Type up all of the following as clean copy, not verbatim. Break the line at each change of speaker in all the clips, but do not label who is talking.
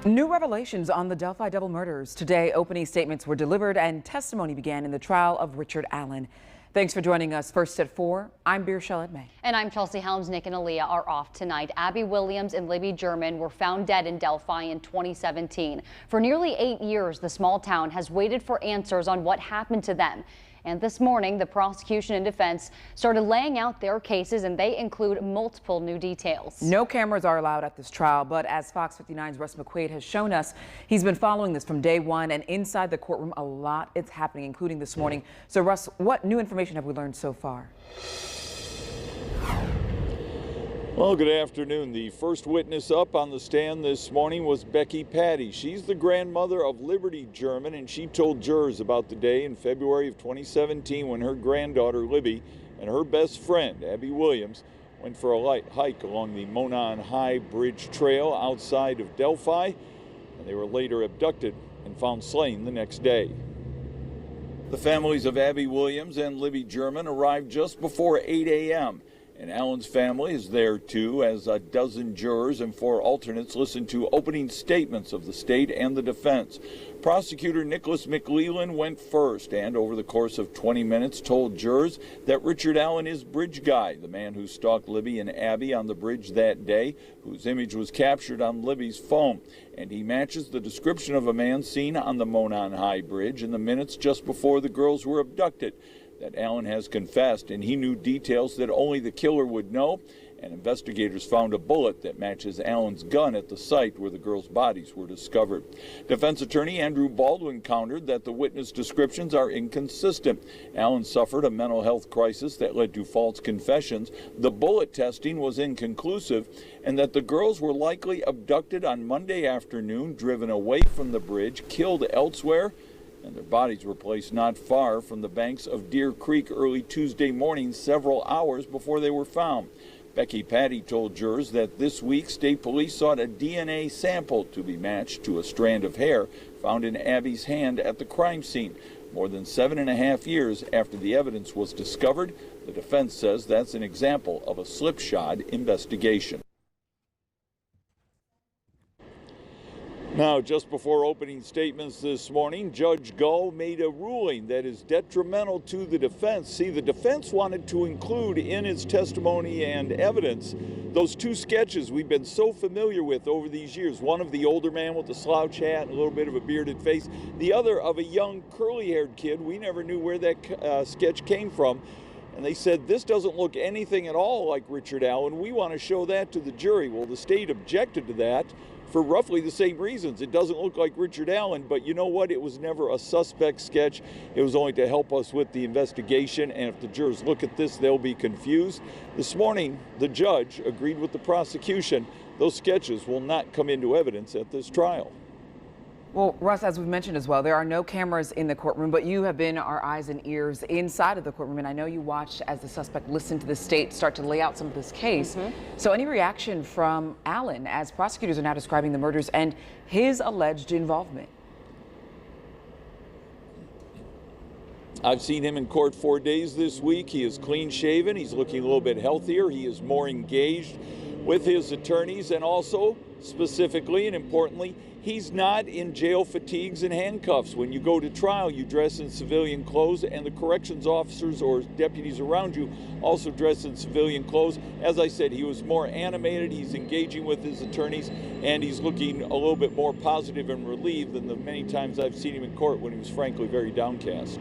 New revelations on the Delphi double murders. Today, opening statements were delivered and testimony began in the trial of Richard Allen. Thanks for joining us. First at 4, I'm Beer Charlotte May.
And I'm Chelsea Helms. Nick and Aaliyah are off tonight. Abby Williams and Libby German were found dead in Delphi in 2017. For nearly 8 years, the small town has waited for answers on what happened to them. And this morning, the prosecution and defense started laying out their cases, and they include multiple new details.
No cameras are allowed at this trial, but as Fox 59's Russ McQuaid has shown us, he's been following this from day one, and inside the courtroom, a lot is happening, including this morning. So, Russ, what new information have we learned so far?
Well, good afternoon. The first witness up on the stand this morning was Becky Patty. She's the grandmother of Liberty German, and she told jurors about the day in February of 2017 when her granddaughter Libby and her best friend Abby Williams went for a light hike along the Monon High Bridge Trail outside of Delphi, and they were later abducted and found slain the next day. The families of Abby Williams and Libby German arrived just before 8 a.m. And Allen's family is there too, as a dozen jurors and 4 alternates listen to opening statements of the state and the defense. Prosecutor Nicholas McLeland went first and over the course of 20 minutes told jurors that Richard Allen is Bridge Guy, the man who stalked Libby and Abby on the bridge that day, whose image was captured on Libby's phone. And he matches the description of a man seen on the Monon High Bridge in the minutes just before the girls were abducted. That Allen has confessed, and he knew details that only the killer would know, and investigators found a bullet that matches Allen's gun at the site where the girls' bodies were discovered. Defense attorney Andrew Baldwin countered that the witness descriptions are inconsistent. Allen suffered a mental health crisis that led to false confessions. The bullet testing was inconclusive, and that the girls were likely abducted on Monday afternoon, driven away from the bridge, killed elsewhere, and their bodies were placed not far from the banks of Deer Creek early Tuesday morning, several hours before they were found. Becky Patty told jurors that this week state police sought a DNA sample to be matched to a strand of hair found in Abby's hand at the crime scene. More than 7.5 years after the evidence was discovered, the defense says that's an example of a slipshod investigation. Now, just before opening statements this morning, Judge Gull made a ruling that is detrimental to the defense. See, the defense wanted to include in its testimony and evidence those 2 sketches we've been so familiar with over these years. One of the older man with the slouch hat and a little bit of a bearded face. The other of a young curly-haired kid. We never knew where that sketch came from. And they said, this doesn't look anything at all like Richard Allen. We want to show that to the jury. Well, the state objected to that for roughly the same reasons. It doesn't look like Richard Allen, but you know what? It was never a suspect sketch. It was only to help us with the investigation, and if the jurors look at this, they'll be confused. This morning, the judge agreed with the prosecution. Those sketches will not come into evidence at this trial.
Well, Russ, as we've mentioned as well, there are no cameras in the courtroom, but you have been our eyes and ears inside of the courtroom, and I know you watched as the suspect listened to the state start to lay out some of this case. So any reaction from Allen as prosecutors are now describing the murders and his alleged involvement?
I've seen him in court 4 days this week. He is clean shaven. He's looking a little bit healthier. He is more engaged with his attorneys, and also specifically and importantly, he's not in jail fatigues and handcuffs. When you go to trial, you dress in civilian clothes, and the corrections officers or deputies around you also dress in civilian clothes. As I said, he was more animated, he's engaging with his attorneys, and he's looking a little bit more positive and relieved than the many times I've seen him in court when he was frankly very downcast.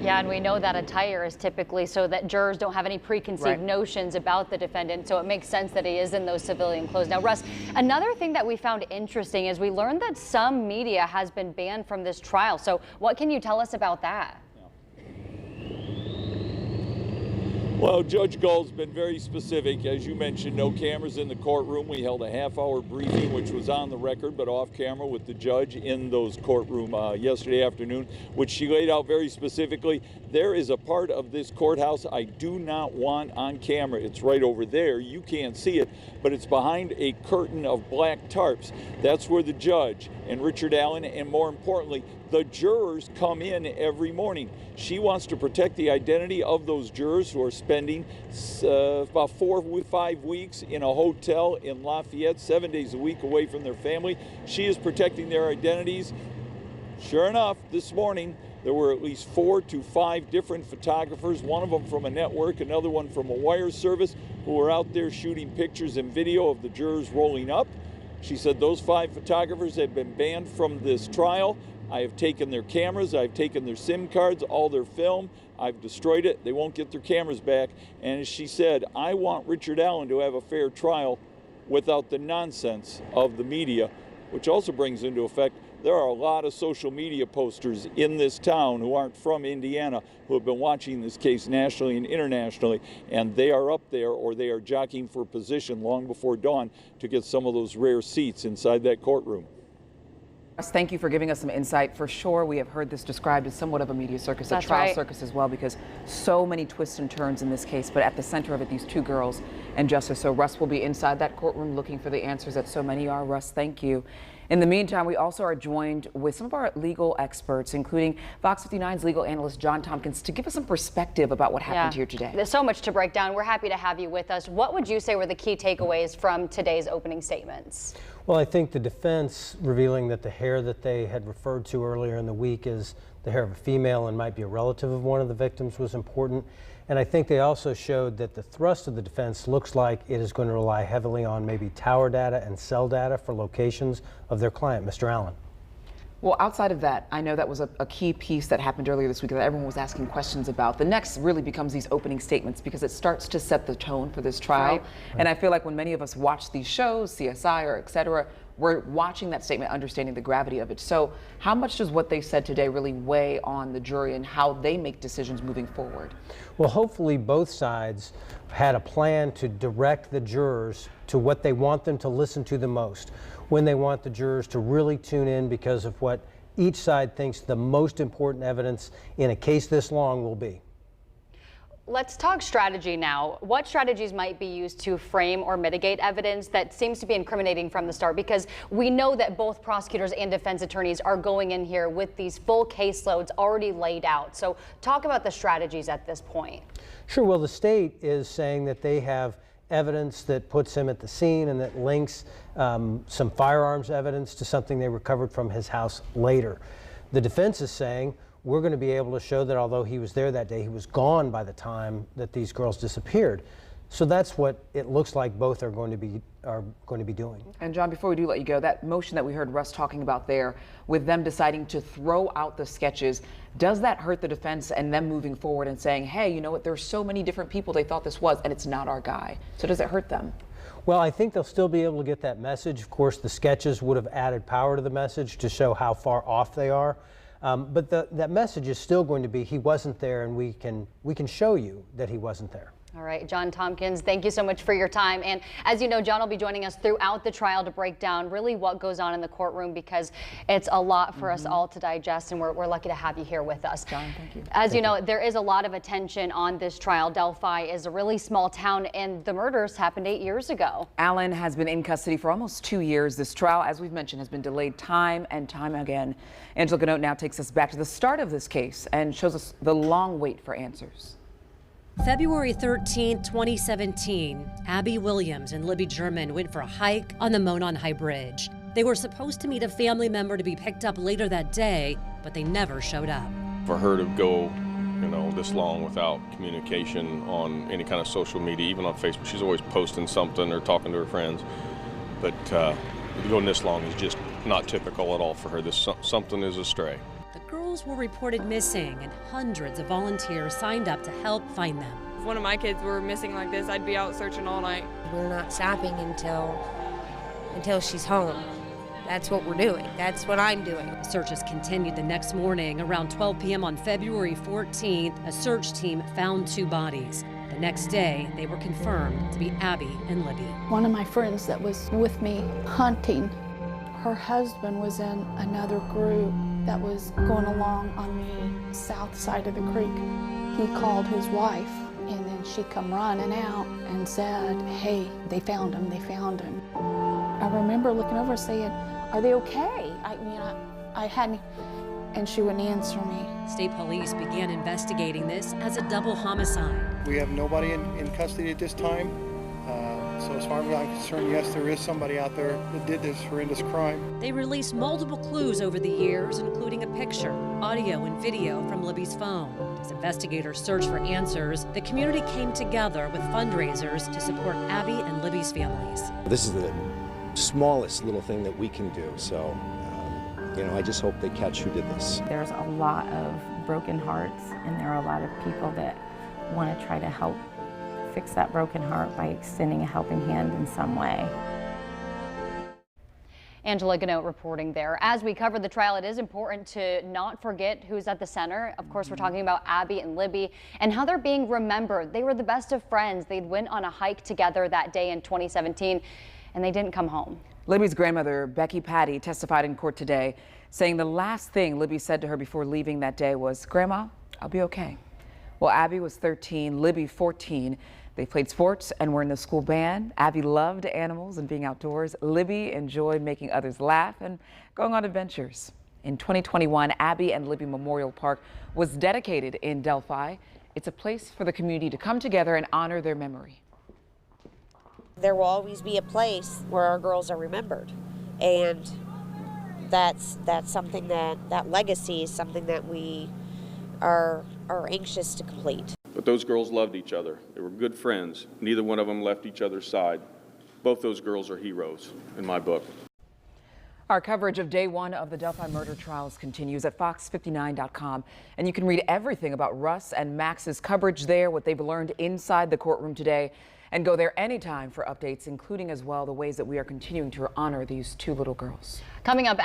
Yeah, and we know that attire is typically so that jurors don't have any preconceived notions about the defendant, so it makes sense that he is in those civilian clothes. Now, Russ, another thing that we found interesting is we learned that some media has been banned from this trial. So what can you tell us about that?
Well, Judge Gull's been very specific. As you mentioned, no cameras in the courtroom. We held a half-hour briefing, which was on the record, but off camera with the judge in those courtroom yesterday afternoon, which she laid out very specifically. There is a part of this courthouse I do not want on camera. It's right over there. You can't see it, but it's behind a curtain of black tarps. That's where the judge and Richard Allen, and more importantly, the jurors come in every morning. She wants to protect the identity of those jurors who are spending about 4 or 5 weeks in a hotel in Lafayette, 7 days a week away from their family. She is protecting their identities. Sure enough, this morning, there were at least 4 to 5 different photographers, one of them from a network, another one from a wire service, who were out there shooting pictures and video of the jurors rolling up. She said those 5 photographers have been banned from this trial. I have taken their cameras, I've taken their SIM cards, all their film, I've destroyed it. They won't get their cameras back. And as she said, I want Richard Allen to have a fair trial without the nonsense of the media, which also brings into effect there are a lot of social media posters in this town who aren't from Indiana who have been watching this case nationally and internationally, and they are up there or they are jockeying for position long before dawn to get some of those rare seats inside that courtroom.
Thank you for giving us some insight. For sure, we have heard this described as somewhat of a media circus,
That's
a trial
right.
circus as well, because so many twists and turns in this case, but at the center of it, these 2 girls and justice. So Russ will be inside that courtroom looking for the answers that so many are. Russ, thank you. In the meantime, we also are joined with some of our legal experts, including Fox 59's legal analyst John Tompkins, to give us some perspective about what happened here today.
There's so much to break down. We're happy to have you with us. What would you say were the key takeaways from today's opening statements?
Well, I think the defense revealing that the hair that they had referred to earlier in the week is the hair of a female and might be a relative of one of the victims was important. And I think they also showed that the thrust of the defense looks like it is going to rely heavily on maybe tower data and cell data for locations of their client, Mr. Allen.
Well, outside of that, I know that was a key piece that happened earlier this week that everyone was asking questions about. The next really becomes these opening statements because it starts to set the tone for this trial.
Right.
And I feel like when many of us watch these shows, CSI or et cetera, we're watching that statement, understanding the gravity of it. So how much does what they said today really weigh on the jury and how they make decisions moving forward?
Well, hopefully both sides had a plan to direct the jurors to what they want them to listen to the most, when they want the jurors to really tune in because of what each side thinks the most important evidence in a case this long will be.
Let's talk strategy now. What strategies might be used to frame or mitigate evidence that seems to be incriminating from the start? Because we know that both prosecutors and defense attorneys are going in here with these full caseloads already laid out. So talk about the strategies at this point.
Sure. Well, the state is saying that they have evidence that puts him at the scene and that links some firearms evidence to something they recovered from his house later. The defense is saying we're going to be able to show that although he was there that day, he was gone by the time that these girls disappeared. So that's what it looks like both are going to be doing.
And John, before we do let you go, that motion that we heard Russ talking about there, with them deciding to throw out the sketches, does that hurt the defense and them moving forward and saying, hey, you know what, there's so many different people they thought this was and it's not our guy? So does it hurt them?
Well, I think they'll still be able to get that message. Of course, the sketches would have added power to the message to show how far off they are. But that message is still going to be he wasn't there, and we can show you that he wasn't there.
All right, John Tompkins, thank you so much for your time. And as you know, John will be joining us throughout the trial to break down really what goes on in the courtroom, because it's a lot for us all to digest, and we're lucky to have you here with us.
John, thank you.
As you know, there is a lot of attention on this trial. Delphi is a really small town, and the murders happened 8 years ago.
Allen has been in custody for almost 2 years. This trial, as we've mentioned, has been delayed time and time again. Angela Ganote now takes us back to the start of this case and shows us the long wait for answers.
February 13, 2017, Abby Williams and Libby German went for a hike on the Monon High Bridge. They were supposed to meet a family member to be picked up later that day, but they never showed up.
For her to go, this long without communication on any kind of social media, even on Facebook, she's always posting something or talking to her friends. But going this long is just not typical at all for her. Something is astray.
The girls were reported missing, and hundreds of volunteers signed up to help find them.
If one of my kids were missing like this, I'd be out searching all night.
We're not stopping until she's home. That's what we're doing. That's what I'm doing.
Searches continued the next morning. Around 12 p.m. on February 14th, a search team found 2 bodies. The next day, they were confirmed to be Abby and Libby.
One of my friends that was with me hunting, her husband was in another group that was going along on the south side of the creek. He called his wife, and then she come running out and said, hey, they found him, they found him. I remember looking over saying, are they okay? I hadn't and she wouldn't answer me.
State police began investigating this as a double homicide.
We have nobody in custody at this time. So as far as I'm concerned, yes, there is somebody out there that did this horrendous crime.
They released multiple clues over the years, including a picture, audio, and video from Libby's phone. As investigators searched for answers, the community came together with fundraisers to support Abby and Libby's families.
This is the smallest little thing that we can do, so I just hope they catch who did this.
There's a lot of broken hearts, and there are a lot of people that want to try to help fix that broken heart by extending a helping hand in some way.
Angela Ganote reporting there. As we cover the trial, it is important to not forget who's at the center. Of course, we're talking about Abby and Libby and how they're being remembered. They were the best of friends. They went on a hike together that day in 2017, and they didn't come home.
Libby's grandmother, Becky Patty, testified in court today, saying the last thing Libby said to her before leaving that day was, "Grandma, I'll be okay." Well, Abby was 13, Libby 14. They played sports and were in the school band. Abby loved animals and being outdoors. Libby enjoyed making others laugh and going on adventures. In 2021, Abby and Libby Memorial Park was dedicated in Delphi. It's a place for the community to come together and honor their memory.
There will always be a place where our girls are remembered, and that's something that legacy is something that we are anxious to complete.
But those girls loved each other. They were good friends. Neither one of them left each other's side. Both those girls are heroes in my book.
Our coverage of day one of the Delphi murder trials continues at fox59.com, and you can read everything about Russ and Max's coverage there, what they've learned inside the courtroom today, and go there anytime for updates, including as well the ways that we are continuing to honor these two little girls.
Coming up